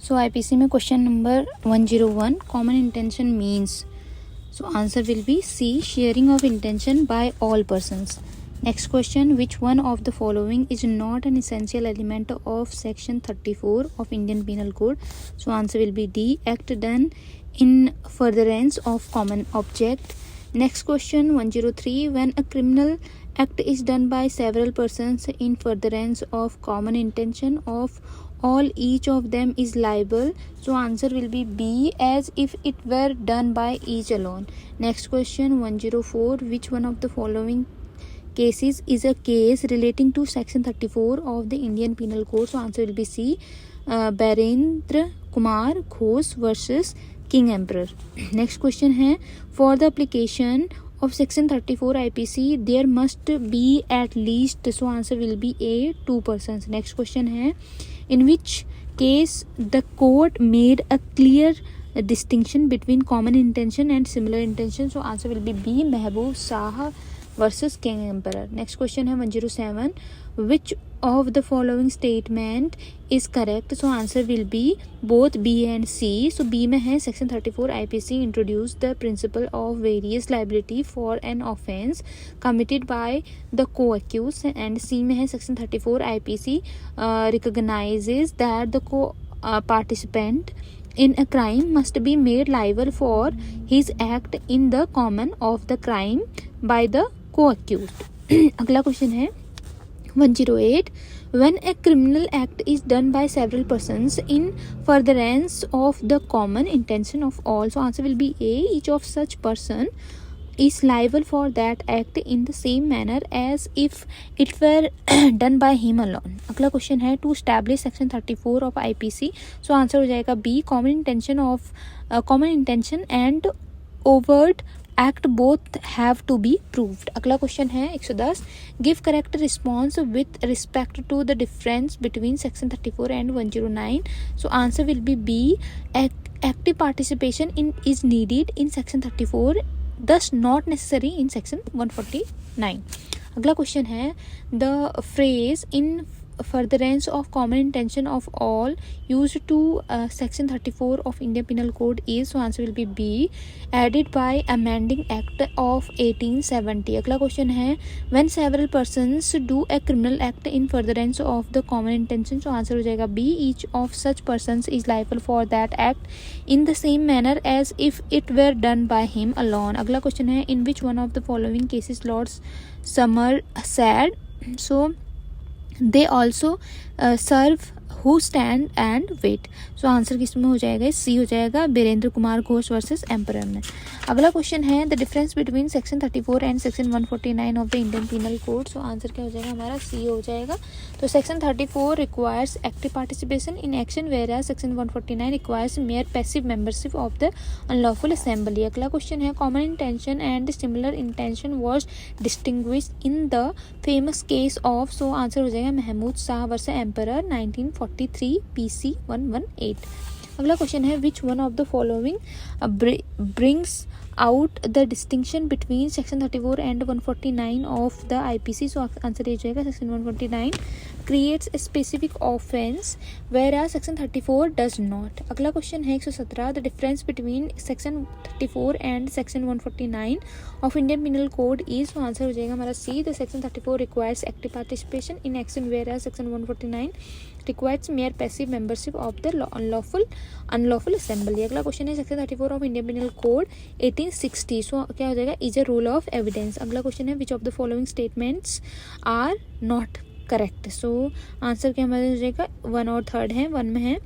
So IPC में question number 101 common intention means. So answer will be C, sharing of intention by all persons. Next question, which one of the following is not an essential element of section 34 of Indian Penal Code? So answer will be D, act done in furtherance of common object. Next question 103, when a criminal act is done by several persons in furtherance of common intention of all, each of them is liable. So answer will be B, as if it were done by each alone. Next question 104, which one of the following cases is a case relating to section 34 of the Indian Penal Code? So answer will be C, Barendra Kumar Ghosh versus King Emperor. Next question है, for the application of section 34 IPC there must be at least, so answer will be A, 2 persons. Next question है, in which case the court made a clear distinction between common intention and similar intention? So answer will be B, Mehboob Shah versus King Emperor. Next question है 107, which of the following statement is correct? So answer will be both B and C. So B में है section 34 IPC introduced the principle of various liability for an offence committed by the co-accused, and C में है section 34 IPC recognizes that the participant in a crime must be made liable for his act in the common of the crime by the co-accused. अगला question है 108, when a criminal act is done by several persons in furtherance of the common intention of all, so answer will be A, each of such person is liable for that act in the same manner as if it were done by him alone. अगला question है to establish section 34 of IPC, so answer हो जाएगा B, common intention and overt act both have to be proved. अगला question है 110, give correct response with respect to the difference between section 34 and 109. So answer will be B, active participation is needed in section 34, thus not necessary in section 149. अगला question है, the phrase in furtherance of common intention of all used to section 34 of Indian Penal Code is, so answer will be B, added by amending act of 1870. अगला question है, when several persons do a criminal act in furtherance of the common intention, so answer हो जाएगा B, each of such persons is liable for that act in the same manner as if it were done by him alone. अगला question है, in which one of the following cases Lord Summer said, so they also serve who stand and wait. So answer किस में हो जाएगा? C हो जाएगा, Birendra Kumar Ghosh versus emperor में. अगला क्वेश्चन है, the difference between section 34 and section 149 of the Indian penal code. So answer क्या हो जाएगा हमारा? सी हो जाएगा. तो section 34 requires active participation in action, where section 149 requires mere passive membership of the unlawful assembly. अगला question है, common intention and similar intention was distinguished in the famous case of, so answer हो जाएगा Mahmood Shah versus emperor 1943 PC 118. अगला question है, which one of the following brings out the distinction between section 34 and 149 of the IPC. So answer हो जाएगा section 149 creates a specific offense whereas section 34 does not. अगला question है 117, the difference between section 34 and section 149 of Indian Penal Code is, so answer हो जाएगा हमारा C, the section 34 requires active participation in action whereas section 149 requires mere passive membership of the unlawful assembly. अगला question है, section 34 of Indian penal code 1860, so क्या हो जाएगा? Is a rule of evidence. अगला question है, which of the following statements are not correct. So answer क्या हमारा हो जाएगा? 1 और 3 है. 1 में है,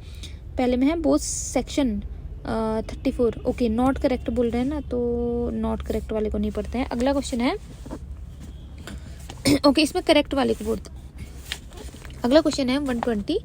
पहले में है both section 34. Okay, not correct बोल रहे हैं ना, तो नॉट करेक्ट वाले को नहीं पढ़ते हैं. अगला क्वेश्चन है ओके इसमें करेक्ट वाले को बोलते हैं. अगला क्वेश्चन है 120.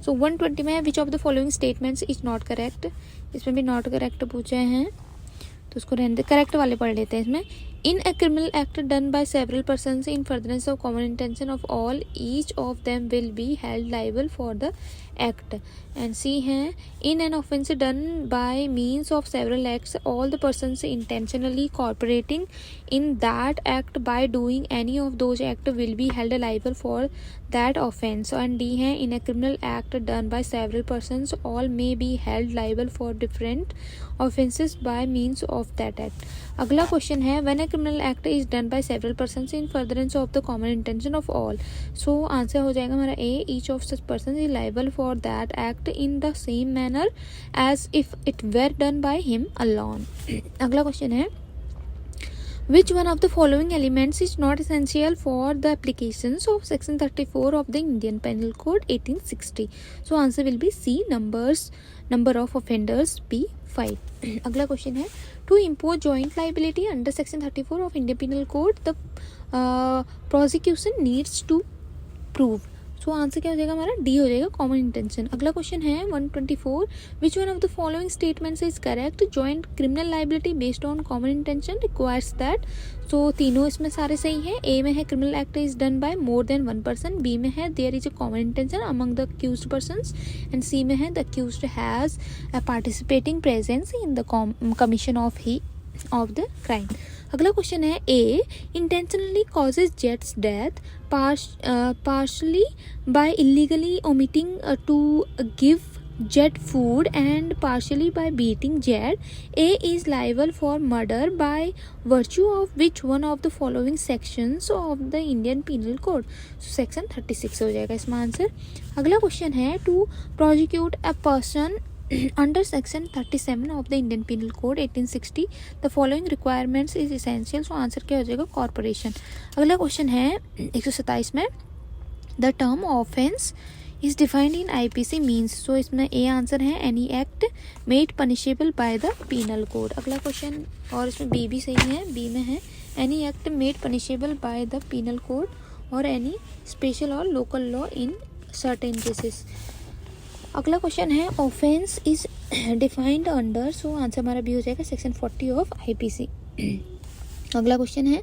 सो 120 में विच of the following statements is not correct. इसमें भी नॉट करेक्ट पूछे हैं, तो उसको रहने करेक्ट वाले पढ़ लेते हैं. इसमें, in a criminal act done by several persons in furtherance of common intention of all, each of them will be held liable for the act. And C है in an offence done by means of several acts, all the persons intentionally cooperating in that act by doing any of those acts will be held liable for that offence. And D है in a criminal act done by several persons, all may be held liable for different offences by means of that act. अगला question है when a criminal act is done by several persons in furtherance of the common intention of all. So answer हो जाएगा हमारा A, each of such persons is liable for that act in the same manner as if it were done by him alone. अगला question है which one of the following elements is not essential for the applications of section 34 of the Indian Penal Code 1860. So answer will be C, number of offenders, B 5. अगला question है to impose joint liability under section 34 of Indian Penal Code the prosecution needs to prove. So answer क्या हो जाएगा हमारा D हो जाएगा common intention. अगला question है 124 which one of the following statements is correct. Joint criminal liability based on common intention requires that. So तीनों इसमें सारे सही हैं. ए में है criminal act is done by more than one person. B में है there is a common intention among the accused persons. And C में है the accused has a participating presence in the commission of the crime. अगला question है ए intentionally causes jets death partially by illegally omitting to give jet food and partially by beating jet. A is liable for murder by virtue of which one of the following sections of the Indian Penal Code. So section 36 हो जाएगा इसमें answer. अगला question है to prosecute a person under section 37 of the Indian Penal Code 1860 the following requirements is essential. So answer क्या हो जाएगा corporation. अगला question है 127 में the term offence is defined in IPC means. So इसमें A answer है any act made punishable by the penal code. अगला question और इसमें B भी सही है. B में है any act made punishable by the penal code और any special or local law in certain cases. अगला क्वेश्चन है offence is defined under. So answer हमारा भी हो जाएगा सेक्शन 40 ऑफ आईपीसी. अगला क्वेश्चन है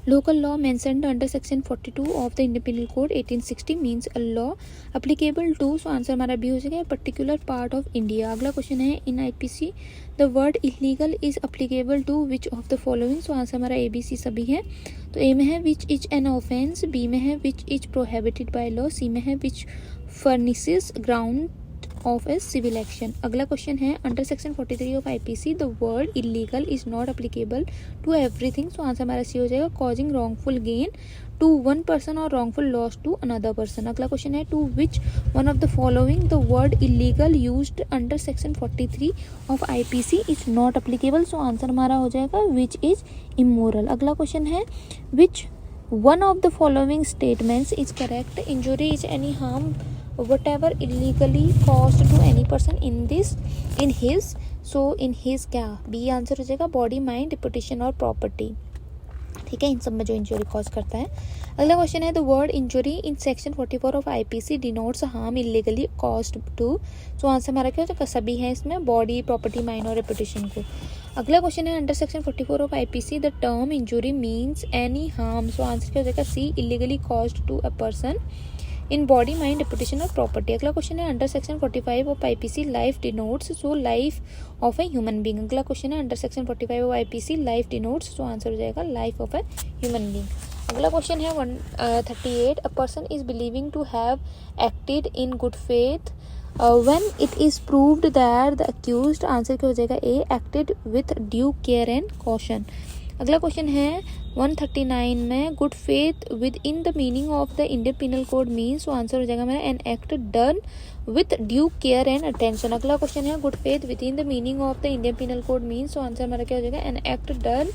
local law mentioned under section 42 of the Indian penal code 1860 means a law applicable to. So answer हमारा भी हो जाएगा पर्टिकुलर पार्ट ऑफ इंडिया. अगला क्वेश्चन है in IPC the word illegal is applicable to which of the following. So answer हमारा ABC सभी है. तो ए में है which is an offence. B में है which is prohibited by law. C में है which furnishes ground of a civil action. अगला क्वेश्चन है under section 43 of IPC the word illegal is not applicable to everything. So answer हमारा C हो जाएगा causing wrongful gain to one person और wrongful loss to another person. अगला question है to which one of the following the word illegal used under section 43 of IPC is not applicable. So answer हमारा हो जाएगा which is immoral. अगला question है which one of the following statements is correct. Injury is any harm whatever illegally caused to any person in his क्या B answer हो जाएगा body mind reputation और property. ठीक है इन सब में जो इंजरी कॉज करता है. अगला क्वेश्चन है the word injury in section 44 of IPC denotes harm illegally caused to. So answer हमारा क्या हो जाएगा सभी है इसमें बॉडी प्रॉपर्टी माइंड और रेपुटेशन को. अगला क्वेश्चन है under section 44 of IPC the term injury means any harm. So answer क्या हो जाएगा C illegally caused to a person in body mind reputation और प्रॉपर्टी. अगला क्वेश्चन है under section 45 of IPC life denotes. So life of a human being. अगला question है under section 45 of IPC life denotes. So answer हो जाएगा life of a human being. अगला question है 138 a person is believing to have acted in good faith when it is proved that the accused. Answer क्या हो जाएगा A acted with due care and caution. अगला question है 139 में good faith within the meaning of the Indian penal code means. So answer हो जाएगा हमारा an act done with due care and attention. अगला क्वेश्चन है good faith within the meaning of the Indian penal code means. So answer हमारा क्या हो जाएगा an act done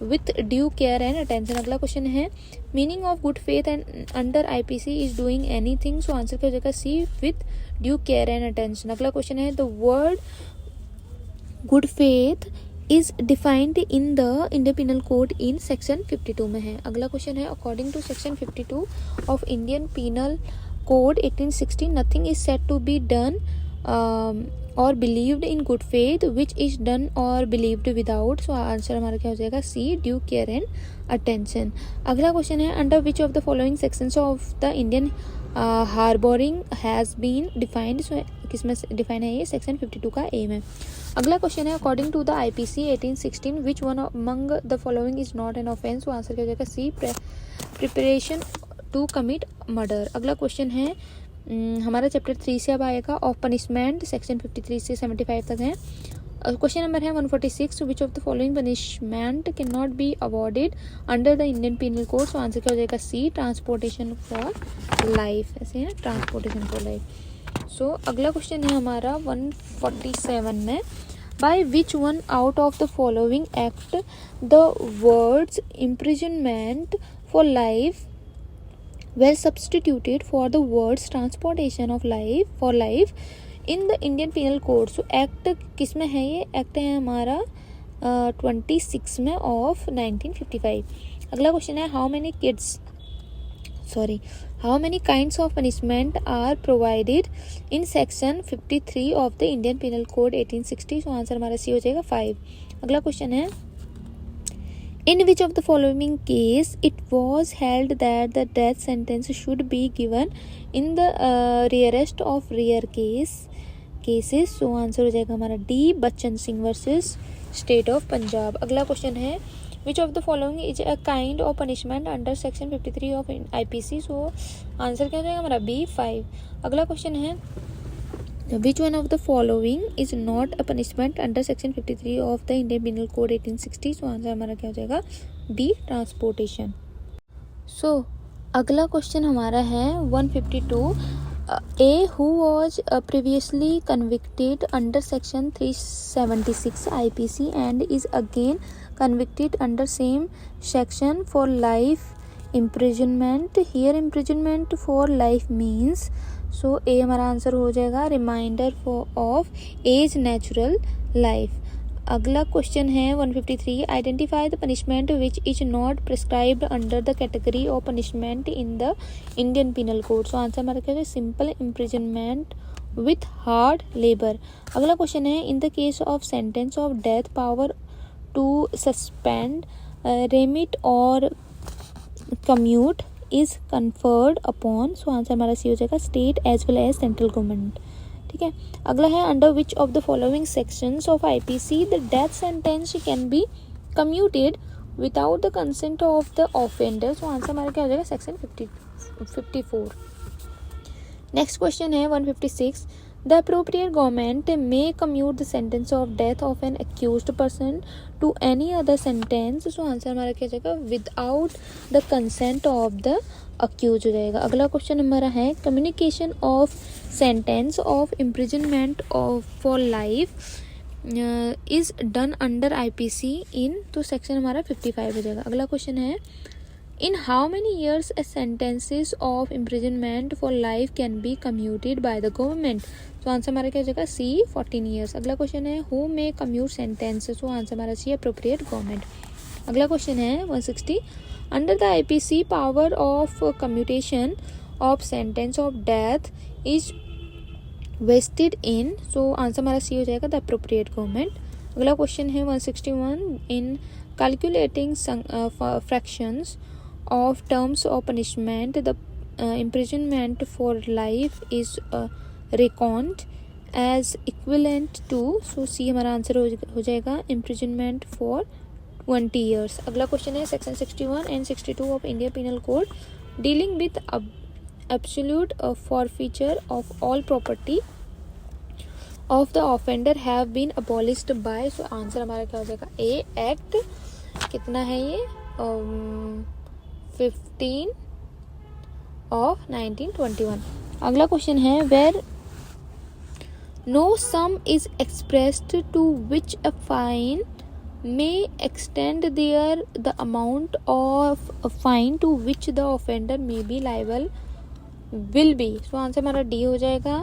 with due care and attention. अगला question है meaning of good faith and under IPC is doing anything. So answer क्या हो जाएगा सी with due care and attention. अगला क्वेश्चन है the word good faith is defined in the Indian Penal Code in section 52 में है. अगला question है according to section 52 of Indian Penal Code 1860 nothing is said to be done or believed in good faith which is done or believed without. so answer हमारा क्या हो जाएगा C due care and attention. अगला question है under which of the following sections of the Indian harbouring has been defined, so किस में define है ये, सेक्शन 52 का ए में। अगला क्वेश्चन है according to the IPC 1816 which one among the following is not an offence, तो आंसर क्या हो जाएगा C, preparation to commit murder. अगला क्वेश्चन है हमारा चैप्टर 3 से अब आएगा, ऑफ पनिशमेंट, सेक्शन 53 से 75 तक है। क्वेश्चन नंबर है 146, which of the following punishment can not be awarded under the Indian penal code, so answer क्या हो जाएगा सी, ट्रांसपोर्टेशन फॉर लाइफ, ऐसे है ट्रांसपोर्टेशन फॉर लाइफ। सो अगला क्वेश्चन है हमारा 147 में, by which one out of the following act the words imprisonment for life were substituted for the words transportation of life for life in the Indian Penal Code। So act किस में है ये, act है हमारा 26 में of 1955। अगला question है how many kinds of punishment are provided in section 53 of the Indian penal code 1860, so answer हमारा सी हो जाएगा 5। अगला क्वेश्चन है in which of the following case it was held that the death sentence should be given in the rarest of rare cases, so answer हो जाएगा हमारा D, Bachchan Singh versus state of Punjab. अगला question है which of the following is a kind of punishment under section 53 of IPC, so answer क्या हो जाएगा हमारा B, 5। अगला क्वेश्चन है which one of the following is not a punishment under section 53 of the Indian Penal Code 1860, so answer हमारा क्या हो जाएगा डी, ट्रांसपोर्टेशन। सो अगला क्वेश्चन हमारा है 152, A who was previously convicted under section 376 IPC and is again convicted under same section for life imprisonment, here imprisonment for life means, सो ए हमारा answer हो जाएगा remainder of his natural life. अगला question है 153, identify the punishment which is not prescribed under the category of punishment in the Indian penal code, so answer हमारा क्या है simple imprisonment with hard labour. अगला question है in the case of sentence of death power to suspend, remit और commute is conferred upon, so answer हमारा C हो जाएगा state as well as central government. ठीक है, अगला है under which of the following sections of IPC the death sentence can be commuted without the consent of the offender, so answer हमारा क्या हो जाएगा सेक्शन 54। नेक्स्ट क्वेश्चन है 156, the appropriate government may commute the sentence of death of an accused person to any other sentence, so answer हमारा क्या हो जाएगा without the consent of the accuse हो जाएगा। अगला क्वेश्चन हमारा है communication of sentence of imprisonment of for life is done under IPC in, तो सेक्शन हमारा 55 हो जाएगा। अगला क्वेश्चन है in how many years a sentences of imprisonment for life can be commuted by the government, तो answer हमारा क्या हो जाएगा सी, 14 ईयर्स। अगला क्वेश्चन है who may commute sentence, so answer हमारा सी, अप्रोप्रिएट गवर्नमेंट। अगला क्वेश्चन है 160, under the IPC power of commutation of sentence of death is vested in, so answer हमारा सी हो जाएगा द अप्रोप्रिएट गवर्नमेंट। अगला question है 161, in calculating fractions of terms of punishment the imprisonment for life is reckoned as equivalent to, so C हमारा answer हो जाएगा imprisonment for 20 years। अगला question है section 61 and 62 of India Penal Code dealing with absolute forfeiture of all property of the offender have been abolished by, so answer हमारा क्या हो जाएगा ए, act कितना है ये 15 of 1921। अगला क्वेश्चन है where no sum is expressed to which a fine may extend there the amount of fine to which the offender may be liable will be, so answer हमारा डी हो जाएगा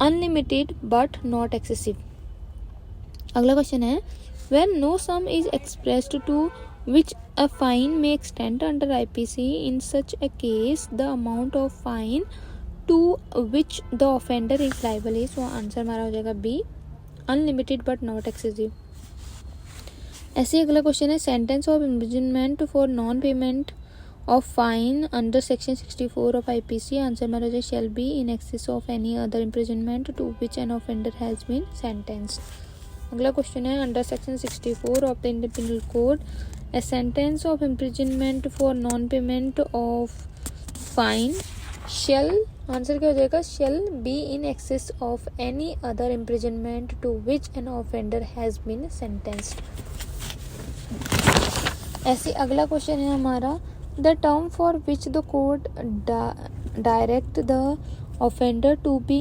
unlimited but not excessive. अगला question है where no sum is expressed to which a fine may extend under IPC in such a case the amount of fine to which the offender is liable is, so answer हमारा हो जाएगा B, unlimited but not excessive. ऐसे अगला question है sentence of imprisonment for non payment of fine under section 64 of IPC, answer हमारा जो shall be in excess of any other imprisonment to which an offender has been sentenced. अगला question है under section 64 of the Indian penal code a sentence of imprisonment for non payment of fine shall, answer क्या हो जाएगा, shall be in excess of any other imprisonment to which an offender has been sentenced. ऐसे अगला question है हमारा the term for which the court direct the offender to be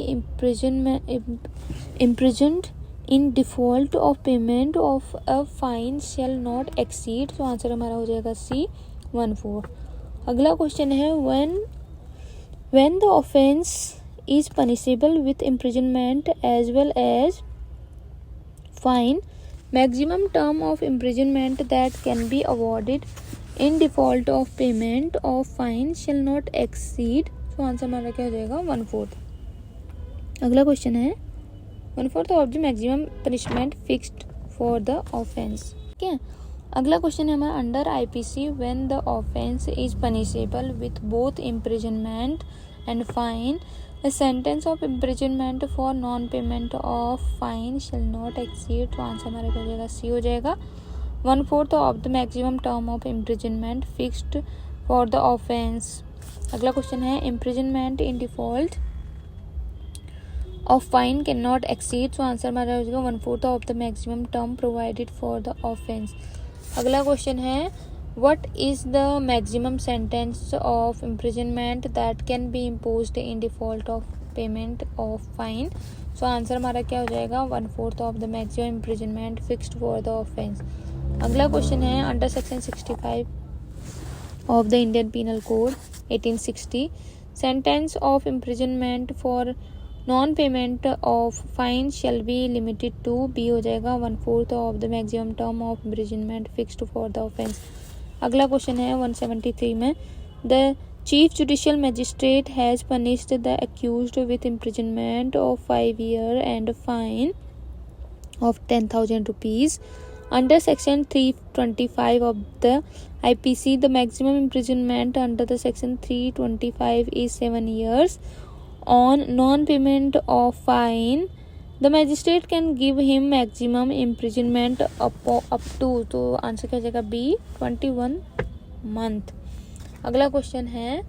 imprisoned in default of payment of a fine shall not exceed. तो answer हमारा हो जाएगा C 14. अगला question है when the offence is punishable with imprisonment as well as fine, maximum term of imprisonment that can be awarded in default of payment of fine shall not exceed. तो answer हमारा क्या हो जाएगा 1/4. अगला question है 1/4 of the maximum punishment fixed for the offence. ठीक है. अगला क्वेश्चन है हमारा under IPC when the offence is punishable with both imprisonment and fine the sentence of imprisonment for non payment of fine shall not exceed. तो answer हमारा क्या हो जाएगा C हो जाएगा 1/4 of the maximum term of imprisonment fixed for the offence. अगला question है imprisonment in default of fine can not exceed. तो आंसर हमारा हो जाएगा 1/4 of the maximum term provided for the offence. अगला क्वेश्चन है what is the maximum sentence of imprisonment that can B imposed in default of payment of fine. So answer हमारा क्या हो जाएगा 1/4 of the maximum imprisonment fixed for the offence. अगला question है under section 65 of the Indian penal code 1860 sentence of imprisonment for non payment of fine shall be limited to. B हो जाएगा 1/4 of the maximum term of imprisonment fixed for the offence. अगला question है 173 में the chief judicial magistrate has punished the accused with imprisonment of 5 years and fine of 10,000 rupees. Under section 325 of the IPC, the maximum imprisonment under the section 325 is 7 years. On non-payment of fine, the magistrate can give him maximum imprisonment up to. तो answer क्या हो जाएगा B 21 month. अगला question है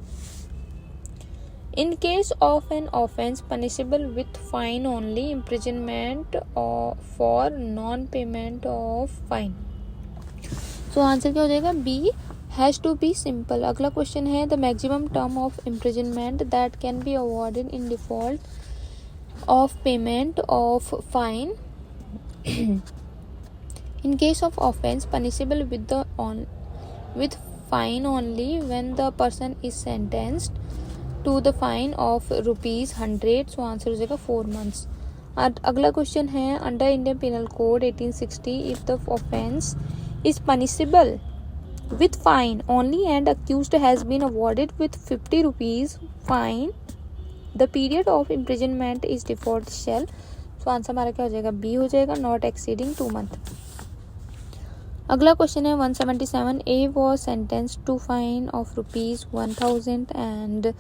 in case of an offence punishable with fine only, imprisonment for non-payment of fine. So answer क्या हो जाएगा B has to be simple. अगला क्वेश्चन है the maximum term of imprisonment that can be awarded in default of payment of fine in case of offence punishable with fine only when the person is sentenced to the fine of ₹100. So answer हो जाएगा 4 months. अगला question है under Indian penal code 1860 if the offence is punishable with fine only and accused has been awarded with ₹50 fine, the period of imprisonment is default shall. so answer हमारा क्या हो जाएगा B हो जाएगा not exceeding 2 months. अगला question है 177 A was sentenced to fine of ₹1,000 and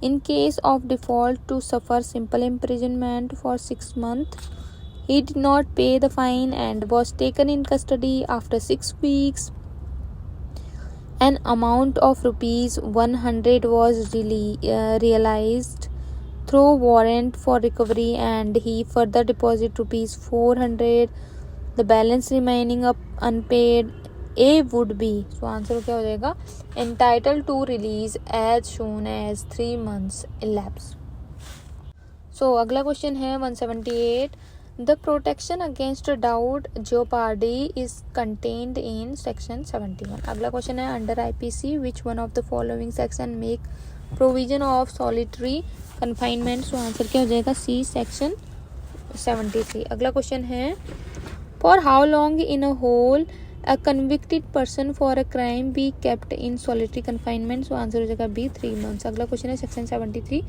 in case of default to suffer simple imprisonment for 6 months. He did not pay the fine and was taken in custody after 6 weeks. An amount of ₹100 was realized through warrant for recovery and he further deposited ₹400. The balance remaining unpaid A would be. So answer क्या हो जाएगा entitled to release as soon as 3 months elapse. So अगला question है 178 The protection against doubt jeopardy is contained in section 71. अगला question है under IPC which one of the following section make provision of solitary confinement. so answer क्या हो जाएगा C section 73. अगला question है for how long in a whole a convicted person for a crime be kept in solitary confinement. so answer हो जाएगा B 3 months. अगला question है section 73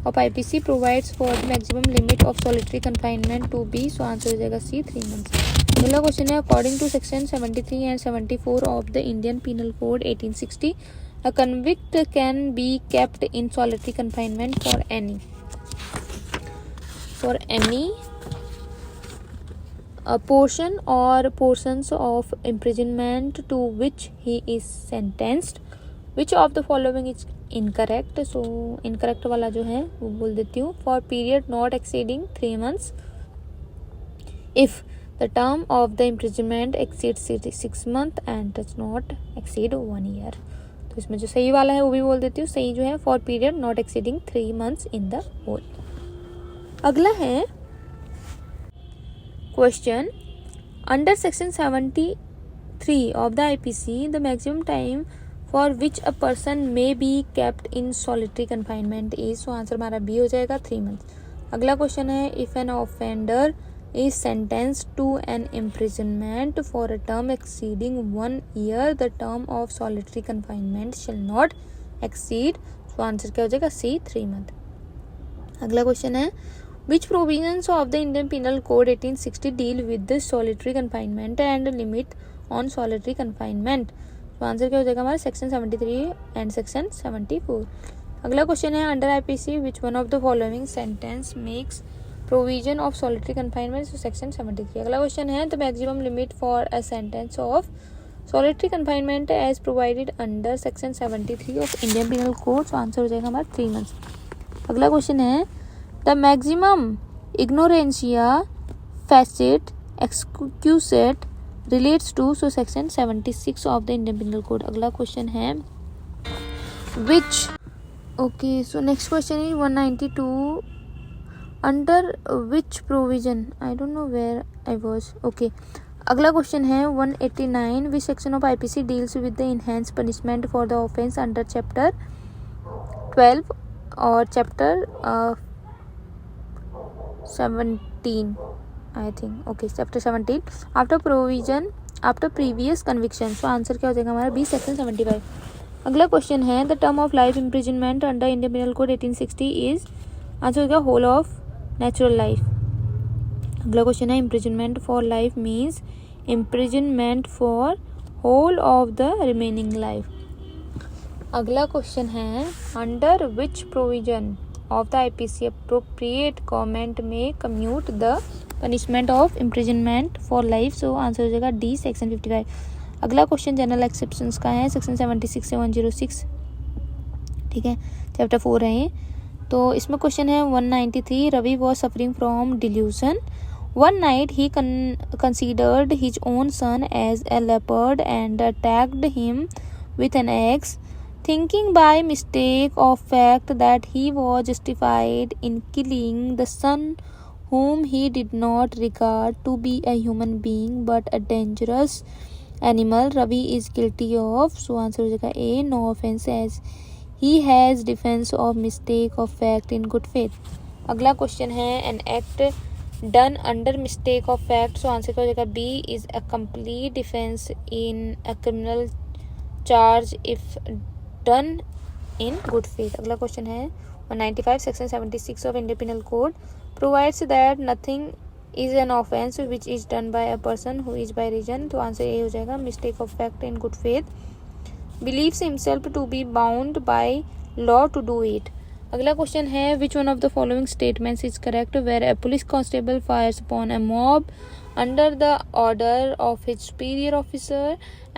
of IPC provides for the maximum limit of solitary confinement to be. so answer हो जाएगा C 3 months. अगला question है according to section 73 and 74 of the Indian Penal Code 1860 A convict can be kept in solitary confinement for any a portion or portions of imprisonment to which he is sentenced. Which of the following is incorrect? So incorrect वाला जो है वो बोल देती हूँ. For period not exceeding 3 months if the term of the imprisonment exceeds 6 months and does not exceed 1 year. तो इसमें जो सही वाला है वो भी बोल देती हूँ. सही जो है for period not exceeding 3 months in the whole. अगला है question. Under section 73 of the IPC the maximum time for which a person may be kept in solitary confinement is. so answer हमारा बी हो जाएगा 3 months. अगला question है if an offender is sentenced to an imprisonment for a term exceeding 1 year the term of solitary confinement shall not exceed. so answer क्या हो जाएगा सी 3 month. अगला question है which provisions of the Indian Penal Code 1860 deal with the solitary confinement and limit on solitary confinement. तो answer क्या हो जाएगा हमारा सेक्शन 73 एंड सेक्शन 74. अगला क्वेश्चन है under IPC which one of the following sentence makes provision of solitary confinement. Section 73. अगला question है the maximum limit for a sentence of solitary confinement as provided under section 73 of Indian penal code. तो answer हो जाएगा हमारा 3 months. अगला question है the maximum ignorantia facit excusat relates to. So section 76 of the Indian penal code. अगला question है which. Okay so next question is 192 under which provision. I don't know where I was. Okay अगला question है 189 which section of IPC deals with the enhance punishment for the offence under chapter 12 और chapter 17 I think. Okay chapter 17 after previous conviction. So answer क्या हो जाएगा हमारा B section 75. अगला question है the term of life imprisonment under Indian penal code 1860 is. Answer होगा whole of natural life. अगला question है imprisonment for life means imprisonment for whole of the remaining life. अगला क्वेश्चन है under which provision of the IPC appropriate government may commute the punishment of imprisonment for life. so answer हो जाएगा D section 55. अगला question general exceptions का है section 76 से 106. ठीक है चैप्टर 4 है ये. तो इसमें क्वेश्चन है 193 Ravi was suffering from delusion. One night he considered his own son as a leopard and attacked him with an axe, thinking by mistake of fact that he was justified in killing the son whom he did not regard to be a human being but a dangerous animal. Ravi is guilty of. so answer हो जाएगा A no offense as he has defense of mistake of fact in good faith. अगला question है an act done under mistake of fact. so answer क्या हो जाएगा B is a complete defense in a criminal charge if done in good faith. अगला question है 195 section 76 of Indian penal code provides that nothing is an offense which is done by a person who is by reason. तो answer A हो जाएगा mistake of fact in good faith believes himself to be bound by law to do it. अगला question है which one of the following statements is correct where a police constable fires upon a mob under the order of his superior officer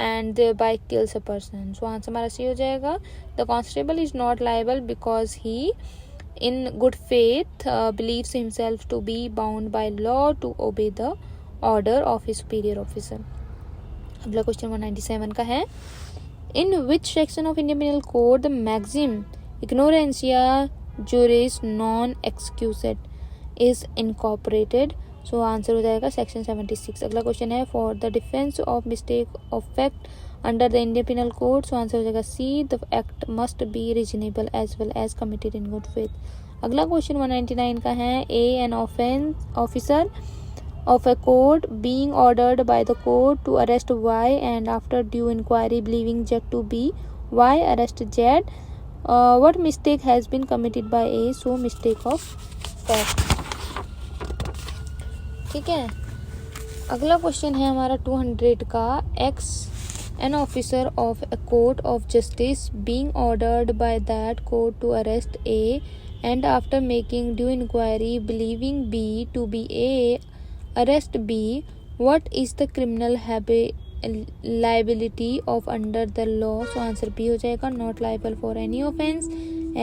and thereby kills a person. so answer हमारा C हो जाएगा the constable is not liable because he in good faith believes himself to be bound by law to obey the order of his superior officer. अगला question 197 का है in which section of Indian Penal Code the maxim ignorantia juris non excusat is incorporated. so answer हो जाएगा section 76. अगला question है for the defence of mistake of fact under the Indian penal code. So answer हो जाएगा C the act must be reasonable as well as committed in good faith. अगला question 199 का है A an officer of a court being ordered by the court to arrest Y and after due inquiry believing Z to be Y arrest Z. What mistake has been committed by A? so mistake of fact. ठीक है. अगला question है हमारा 200 का X an officer of a court of justice being ordered by that court to arrest A, and after making due inquiry believing B to be A, arrest B, what is the criminal liability of under the law? So answer B हो जाएगा, not liable for any offense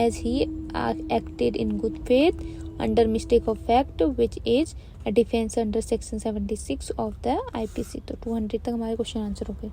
as he acted in good faith under mistake of fact, which is a defense under section 76 of the IPC. तो 200 तक हमारे question answer हो गए.